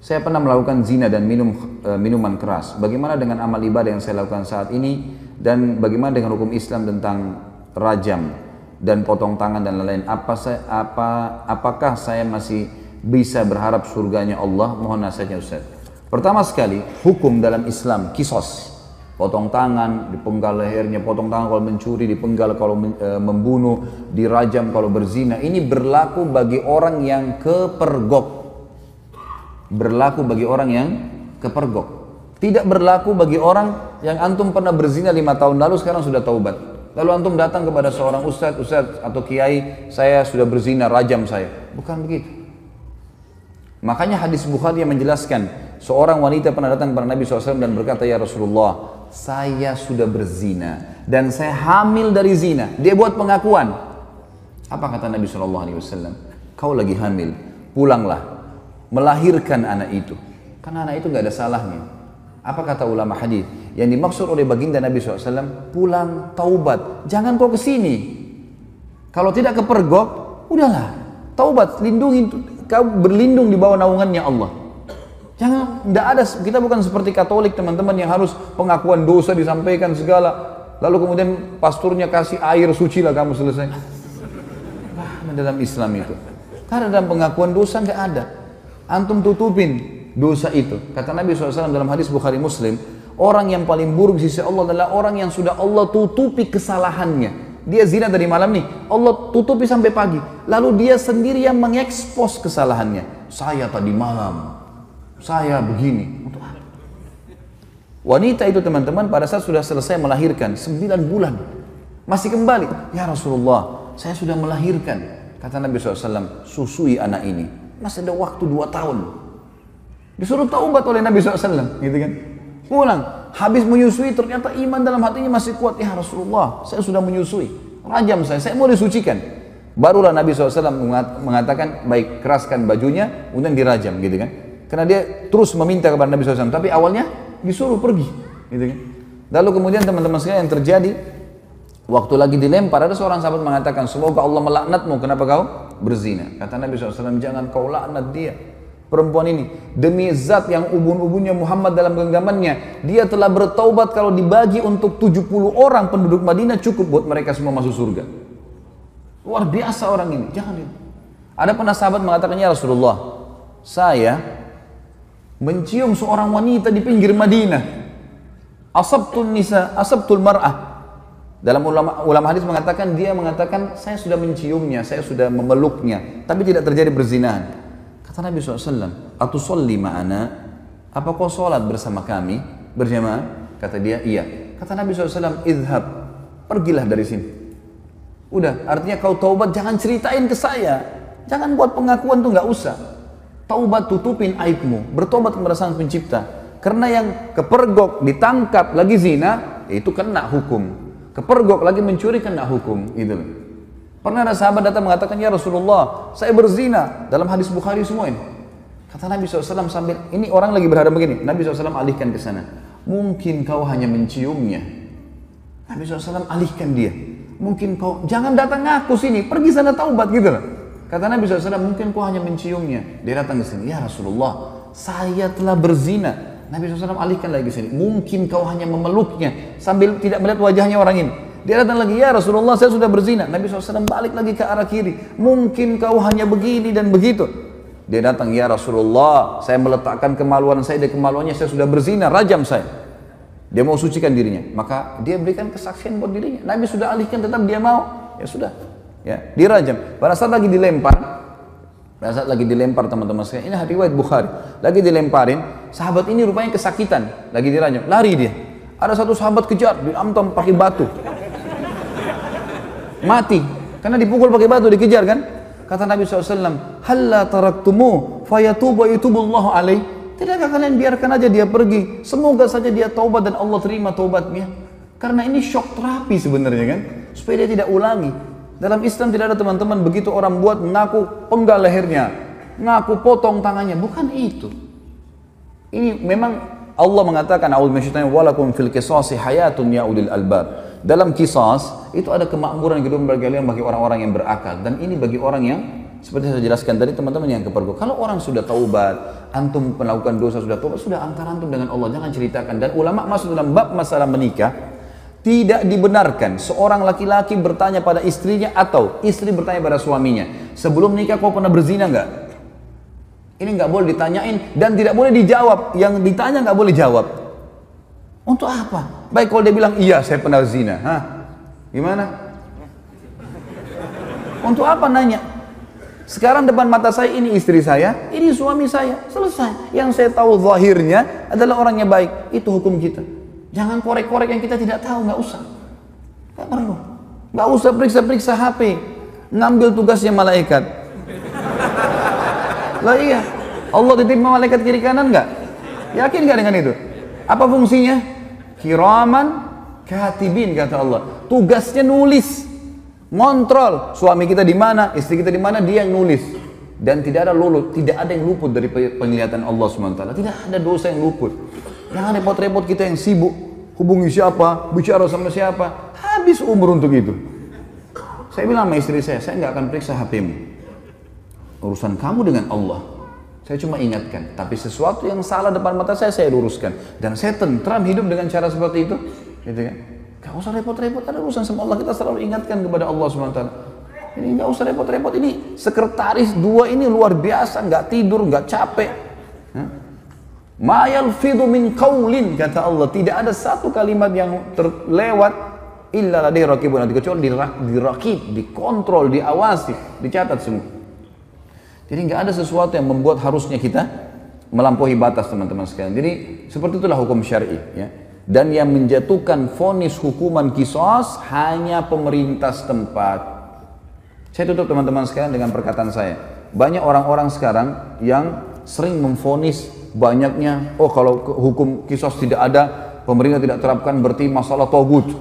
Saya pernah melakukan zina dan minum minuman keras. Bagaimana dengan amal ibadah yang saya lakukan saat ini? Dan bagaimana dengan hukum Islam tentang rajam dan potong tangan dan lain-lain? Apakah saya masih bisa berharap surganya Allah? Mohon nasihatnya Ustaz. Pertama sekali, hukum dalam Islam, kisos. Potong tangan, dipenggal lehernya, potong tangan kalau mencuri, dipenggal kalau membunuh, dirajam kalau berzina. Ini berlaku bagi orang yang kepergok. Berlaku bagi orang yang kepergok. Tidak berlaku bagi orang yang antum pernah berzina 5 tahun lalu, sekarang sudah taubat. Lalu antum datang kepada seorang ustaz atau kiai, saya sudah berzina, rajam saya. Bukan begitu. Makanya hadis Bukhari yang menjelaskan, seorang wanita pernah datang kepada Nabi SAW dan berkata, ya Rasulullah, saya sudah berzina dan saya hamil dari zina. Dia buat pengakuan. Apa kata Nabi SAW? Kau lagi hamil, pulanglah, melahirkan anak itu. Karena anak itu nggak ada salahnya. Apa kata ulama hadis? Yang dimaksud oleh baginda Nabi SAW, pulang taubat. Jangan kau kesini. Kalau tidak kepergok, udahlah, taubat, lindungi. Kau berlindung di bawah naungannya Allah. Jangan, tidak ada, kita bukan seperti Katolik teman-teman yang harus pengakuan dosa disampaikan segala. Lalu kemudian pasturnya kasih air suci lah kamu selesai. Nah, dalam Islam itu. Karena dalam pengakuan dosa nggak ada. Antum tutupin dosa itu. Kata Nabi SAW dalam hadis Bukhari Muslim, orang yang paling buruk di sisi Allah adalah orang yang sudah Allah tutupi kesalahannya. Dia zina tadi malam nih, Allah tutupi sampai pagi. Lalu dia sendiri yang mengekspos kesalahannya. Saya tadi malam, saya begini. Wanita itu teman-teman pada saat sudah selesai melahirkan 9 bulan masih kembali, ya Rasulullah, saya sudah melahirkan. Kata Nabi SAW, susui anak ini. Masih ada waktu 2 tahun. Disuruh taubat oleh Nabi SAW, gitu kan? Pulang, habis menyusui ternyata iman dalam hatinya masih kuat. Ya Rasulullah, saya sudah menyusui, rajam saya mau disucikan. Barulah Nabi SAW mengatakan, baik, keraskan bajunya, kemudian dirajam, gitu kan? Karena dia terus meminta kepada Nabi SAW, tapi awalnya disuruh pergi, gitu kan? Lalu kemudian teman-teman sekalian yang terjadi, waktu lagi dilempar, ada seorang sahabat mengatakan, semoga Allah melaknatmu, kenapa kau berzina? Kata Nabi SAW, jangan kau laknat dia, perempuan ini. Demi zat yang ubun-ubunnya Muhammad dalam genggamannya, dia telah bertaubat kalau dibagi untuk 70 orang penduduk Madinah, cukup buat mereka semua masuk surga. Luar biasa orang ini, jangan itu. Ada pernah sahabat mengatakan, ya Rasulullah, saya mencium seorang wanita di pinggir Madinah. Asabtul mar'ah. Dalam ulama hadis mengatakan, dia mengatakan, saya sudah menciumnya, saya sudah memeluknya, tapi tidak terjadi perzinahan. Kata Nabi SAW, atusolli ma'ana, apa kau sholat bersama kami, berjamaah? Kata dia, iya. Kata Nabi SAW, idhab, pergilah dari sini. Udah, artinya kau taubat, jangan ceritain ke saya. Jangan buat pengakuan tuh, nggak usah. Taubat, tutupin aibmu, bertobat kepada Sang Pencipta. Karena yang kepergok, ditangkap, lagi zina, itu kena hukum. Kepergok lagi mencuri kena hukum, gitu loh. Pernah ada sahabat datang mengatakan, ya Rasulullah, saya berzina, dalam hadis Bukhari semua ini. Kata Nabi SAW sambil, ini orang lagi berhadap begini, Nabi SAW alihkan ke sana. Mungkin kau hanya menciumnya. Nabi SAW alihkan dia. Mungkin kau, jangan datang ngaku sini, pergi sana taubat, gitu loh. Kata Nabi SAW, mungkin kau hanya menciumnya. Dia datang ke sini, ya Rasulullah, saya telah berzina. Nabi SAW alihkan lagi ke sini. Mungkin kau hanya memeluknya sambil tidak melihat wajahnya orang ini. Dia datang lagi, ya Rasulullah, saya sudah berzina. Nabi SAW balik lagi ke arah kiri. Mungkin kau hanya begini dan begitu. Dia datang, ya Rasulullah, saya meletakkan kemaluan saya dan kemaluannya, saya sudah berzina, rajam saya. Dia mau sucikan dirinya. Maka dia berikan kesaksian buat dirinya. Nabi sudah alihkan, tetap dia mau. Ya sudah. Ya, dirajam. Pada saat lagi dilempar, teman-teman sekalian, ini riwayat Bukhari, lagi dilemparin, sahabat ini rupanya kesakitan, lagi dirajam, lari dia. Ada satu sahabat kejar, diamtam pakai batu, mati, karena dipukul pakai batu, dikejar kan. Kata Nabi SAW, halla taraktumu fayatubu yutubullahu alaih. Tidakkah kalian biarkan aja dia pergi, semoga saja dia taubat dan Allah terima taubatnya. Karena ini shock terapi sebenarnya kan, supaya dia tidak ulangi. Dalam Islam tidak ada teman-teman begitu orang buat ngaku penggal lehernya, ngaku potong tangannya, bukan itu. Ini memang Allah mengatakan, a'udzu minasyaitonir rajim, walakum fil qisasi hayatun ya ulil albab. Dalam kisas itu ada kemakmuran hidup bagi orang-orang yang berakal, dan ini bagi orang yang seperti saya jelaskan tadi teman-teman yang kepergok. Kalau orang sudah taubat, antum melakukan dosa sudah tobat, sudah antara antum dengan Allah, jangan ceritakan. Dan ulama masuk dalam bab masalah menikah, tidak dibenarkan seorang laki-laki bertanya pada istrinya atau istri bertanya pada suaminya, sebelum nikah kau pernah berzina nggak? Ini nggak boleh ditanyain dan tidak boleh dijawab. Yang ditanya nggak boleh jawab. Untuk apa? Baik kalau dia bilang iya saya pernah zina, hah? Gimana? Untuk apa nanya? Sekarang depan mata saya ini istri saya, ini suami saya, selesai. Yang saya tahu zahirnya adalah orangnya baik, itu hukum kita. Jangan korek-korek yang kita tidak tahu, nggak usah. Nggak perlu. Nggak usah periksa-periksa HP, ngambil tugasnya malaikat. Lah iya, Allah titip malaikat kiri kanan nggak? Yakin nggak dengan itu? Apa fungsinya? Kiraman katibin kata Allah. Tugasnya nulis, ngontrol suami kita di mana, istri kita di mana, dia yang nulis. Dan tidak ada tidak ada yang luput dari penglihatan Allah SWT. Tidak ada dosa yang luput. Jangan repot-repot kita yang sibuk hubungi siapa, bicara sama siapa, habis umur untuk itu. Saya bilang sama istri saya nggak akan periksa HP-mu. Urusan kamu dengan Allah. Saya cuma ingatkan, tapi sesuatu yang salah depan mata saya luruskan. Dan saya tentram hidup dengan cara seperti itu. Gitu kan? Gak usah repot-repot, ada urusan sama Allah, kita selalu ingatkan kepada Allah SWT. Ini gak usah repot-repot, ini sekretaris dua ini luar biasa, gak tidur, gak capek. Ma yalfidhu min qaulin, kata Allah, tidak ada satu kalimat yang terlewat illa ladaihi raqibun atid, kecuali dirakib, dikontrol, diawasi, dicatat semua. Jadi nggak ada sesuatu yang membuat harusnya kita melampaui batas, teman-teman sekalian. Jadi seperti itulah hukum syar'i, ya. Dan yang menjatuhkan vonis hukuman qisas hanya pemerintah setempat. Saya tutup teman-teman sekalian dengan perkataan saya. Banyak orang-orang sekarang yang sering memvonis banyaknya, oh kalau hukum qisas tidak ada, pemerintah tidak terapkan, berarti masalah togut.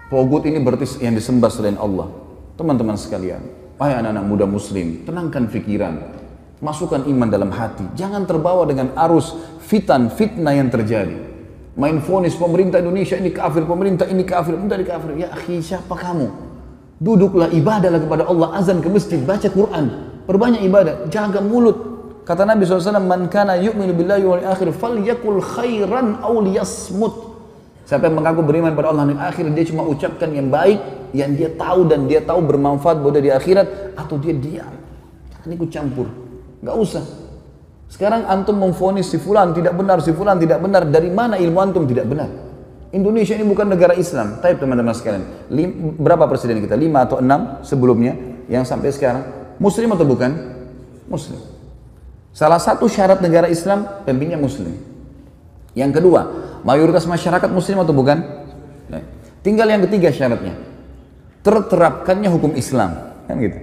Togut ini berarti yang disembah selain Allah. Teman-teman sekalian, wahai anak-anak muda muslim, tenangkan pikiran, masukkan iman dalam hati, jangan terbawa dengan arus fitnah yang terjadi. Main vonis pemerintah Indonesia ini kafir, pemerintah ini kafir, pemerintah ini kafir. Ya akhi, siapa kamu? Duduklah, ibadahlah kepada Allah, azan ke masjid, baca Quran, perbanyak ibadah, jaga mulut. Kata Nabi SAW, man kana yu'minu billahi wal akhir falyakul khairan aw liyasmut. Siapa yang mengaku beriman pada Allah dan akhir, dia cuma ucapkan yang baik, yang dia tahu dan dia tahu bermanfaat buat dia di akhirat, atau dia diam. Jangan ikut campur, nggak usah. Sekarang antum memvonis si fulan tidak benar, si fulan tidak benar. Dari mana ilmu antum tidak benar? Indonesia ini bukan negara Islam. Tapi teman-teman sekalian, berapa presiden kita? 5 atau 6 sebelumnya yang sampai sekarang Muslim atau bukan? Muslim. Salah satu syarat negara Islam pemimpinnya Muslim. Yang kedua, mayoritas masyarakat Muslim atau bukan? Nah, tinggal yang ketiga syaratnya, terterapkannya hukum Islam, kan gitu.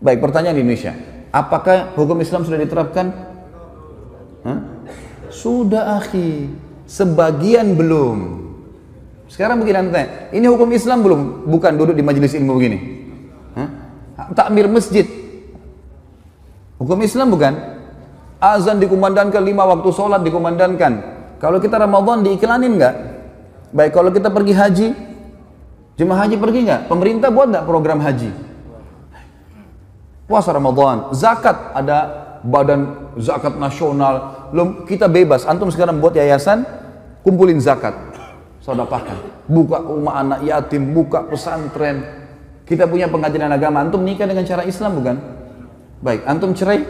Baik, pertanyaan di Indonesia, apakah hukum Islam sudah diterapkan? Hah? Sudah akhi, sebagian belum. Sekarang begini nanti, ini hukum Islam belum? Bukan duduk di majelis ilmu begini. Hah? Takmir masjid, hukum Islam bukan? Azan dikumandangkan, 5 waktu sholat dikumandangkan. Kalau kita Ramadan diiklanin nggak? Baik, kalau kita pergi haji, jemaah haji pergi nggak? Pemerintah buat nggak program haji? Puasa Ramadan, zakat, ada badan zakat nasional, kita bebas. Antum sekarang buat yayasan, kumpulin zakat, sedekahkan, buka rumah anak yatim, buka pesantren. Kita punya pengajian agama, antum nikah dengan cara Islam bukan? Baik, antum cerai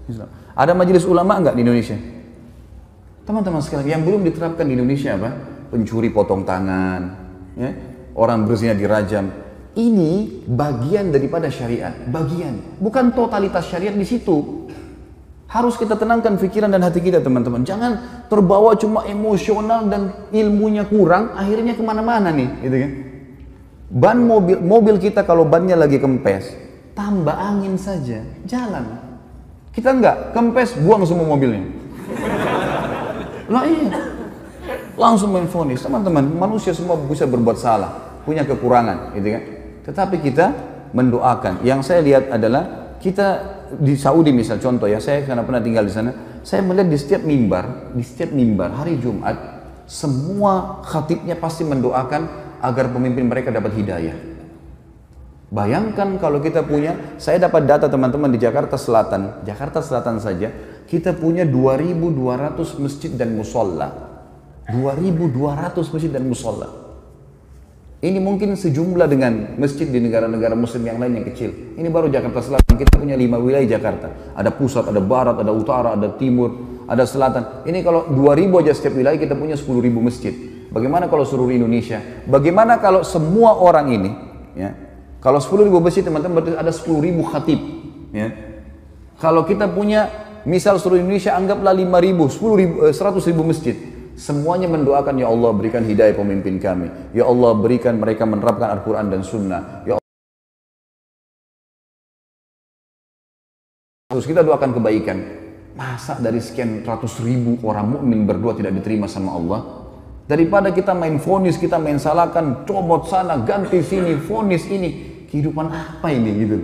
Islam. Ada majelis ulama enggak di Indonesia? Teman-teman sekalian, yang belum diterapkan di Indonesia apa? Pencuri potong tangan, ya? Orang berzina dirajam. Ini bagian daripada syariat, bagian, bukan totalitas syariat di situ. Harus kita tenangkan pikiran dan hati kita, teman-teman. Jangan terbawa cuma emosional dan ilmunya kurang, akhirnya kemana-mana nih, gitu kan? Ban mobil kita kalau bannya lagi kempes, tambah angin saja, jalan. Kita enggak, kempes, buang semua mobilnya. Lah iya, langsung main vonis. Teman-teman, manusia semua bisa berbuat salah, punya kekurangan, gitu kan? Tetapi kita mendoakan. Yang saya lihat adalah kita di Saudi misal contoh ya, saya karena pernah tinggal di sana, saya melihat di setiap mimbar hari Jumat, semua khatibnya pasti mendoakan agar pemimpin mereka dapat hidayah. Bayangkan kalau kita punya, saya dapat data teman-teman di Jakarta Selatan saja, kita punya 2.200 masjid dan musola. 2.200 masjid dan musola. Ini mungkin sejumlah dengan masjid di negara-negara muslim yang lain yang kecil. Ini baru Jakarta Selatan, kita punya 5 wilayah Jakarta. Ada pusat, ada barat, ada utara, ada timur, ada selatan. Ini kalau 2.000 aja setiap wilayah kita punya 10.000 masjid. Bagaimana kalau seluruh Indonesia? Bagaimana kalau semua orang ini, ya, kalau 10.000 masjid teman-teman berarti ada 10.000 khatib. Ya. Kalau kita punya misal seluruh Indonesia anggaplah 5.000, 10.000, 100.000 masjid. Semuanya mendoakan, ya Allah berikan hidayah pemimpin kami. Ya Allah berikan mereka menerapkan Al-Quran dan Sunnah. Ya Allah. Terus kita doakan kebaikan. Masa dari sekian ratus ribu orang mukmin berdoa tidak diterima sama Allah? Daripada kita main vonis, kita main salahkan, comot sana, ganti sini, vonis ini. Kehidupan apa ini gitu?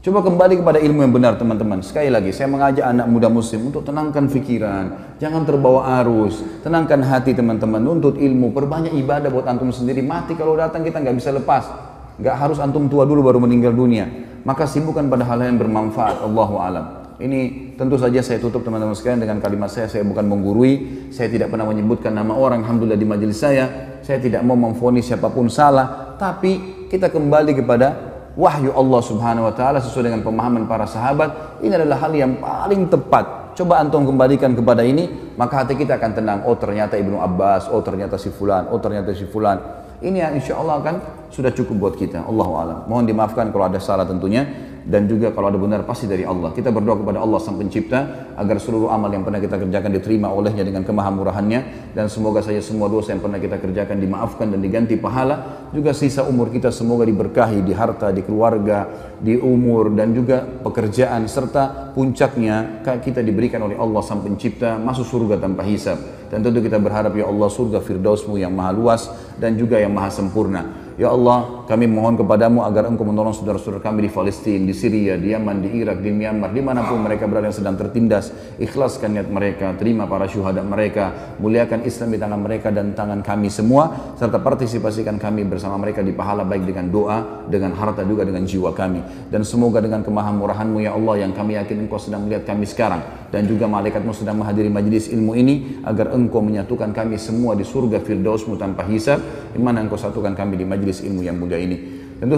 Coba kembali kepada ilmu yang benar teman-teman. Sekali lagi saya mengajak anak muda muslim untuk tenangkan pikiran, jangan terbawa arus, tenangkan hati teman-teman, nuntut ilmu, perbanyak ibadah buat antum sendiri. Mati kalau datang kita nggak bisa lepas, nggak harus antum tua dulu baru meninggal dunia. Maka sibukkan pada hal-hal yang bermanfaat. Allahu alam. Ini tentu saja saya tutup teman-teman sekalian dengan kalimat saya bukan menggurui, saya tidak pernah menyebutkan nama orang, alhamdulillah di majelis saya tidak mau memvonis siapapun salah, tapi kita kembali kepada wahyu Allah subhanahu wa ta'ala sesuai dengan pemahaman para sahabat. Ini adalah hal yang paling tepat. Coba antum kembalikan kepada ini, maka hati kita akan tenang. Oh ternyata Ibnu Abbas, oh ternyata si fulan, oh ternyata si fulan. Ini yang insya Allah akan sudah cukup buat kita. Allahu a'lam. Mohon dimaafkan kalau ada salah tentunya. Dan juga kalau ada benar pasti dari Allah. Kita berdoa kepada Allah Sang Pencipta agar seluruh amal yang pernah kita kerjakan diterima olehnya dengan kemahamurahannya, dan semoga saja semua dosa yang pernah kita kerjakan dimaafkan dan diganti pahala. Juga sisa umur kita semoga diberkahi di harta, di keluarga, di umur, dan juga pekerjaan, serta puncaknya kita diberikan oleh Allah Sang Pencipta masuk surga tanpa hisab. Dan tentu kita berharap ya Allah surga Firdausmu yang maha luas dan juga yang maha sempurna. Ya Allah, kami mohon kepadamu agar Engkau menolong saudara-saudara kami di Palestina, di Syria, di Yaman, di Irak, di Myanmar, dimanapun mereka berada yang sedang tertindas. Ikhlaskan niat mereka, terima para syuhada mereka, muliakan Islam di tangan mereka dan tangan kami semua, serta partisipasikan kami bersama mereka di pahala baik dengan doa, dengan harta, juga dengan jiwa kami. Dan semoga dengan kemahamurahan-Mu ya Allah, yang kami yakin Engkau sedang melihat kami sekarang, dan juga malaikat-Mu sedang menghadiri majlis ilmu ini, agar Engkau menyatukan kami semua di surga Firdaus-Mu tanpa hisab, di mana Engkau satukan kami di majlis ilmu yang mulia ini. Tentu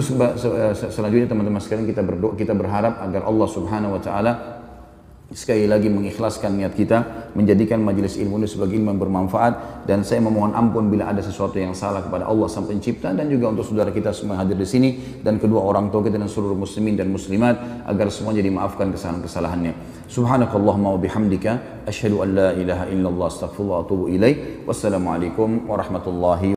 selanjutnya teman-teman sekalian kita berharap agar Allah Subhanahu wa taala sekali lagi mengikhlaskan niat kita, menjadikan majelis ilmu ini sebagai ilmu yang bermanfaat. Dan saya memohon ampun bila ada sesuatu yang salah kepada Allah Sang Pencipta, dan juga untuk saudara kita semua yang hadir di sini, dan kedua orang tua kita dan seluruh muslimin dan muslimat, agar semuanya dimaafkan kesalahan-kesalahannya. Subhanakallahumma wa bihamdika asyhadu an la ilaha illallah astaghfirullah wa atubu ilaik. Wassalamualaikum warahmatullahi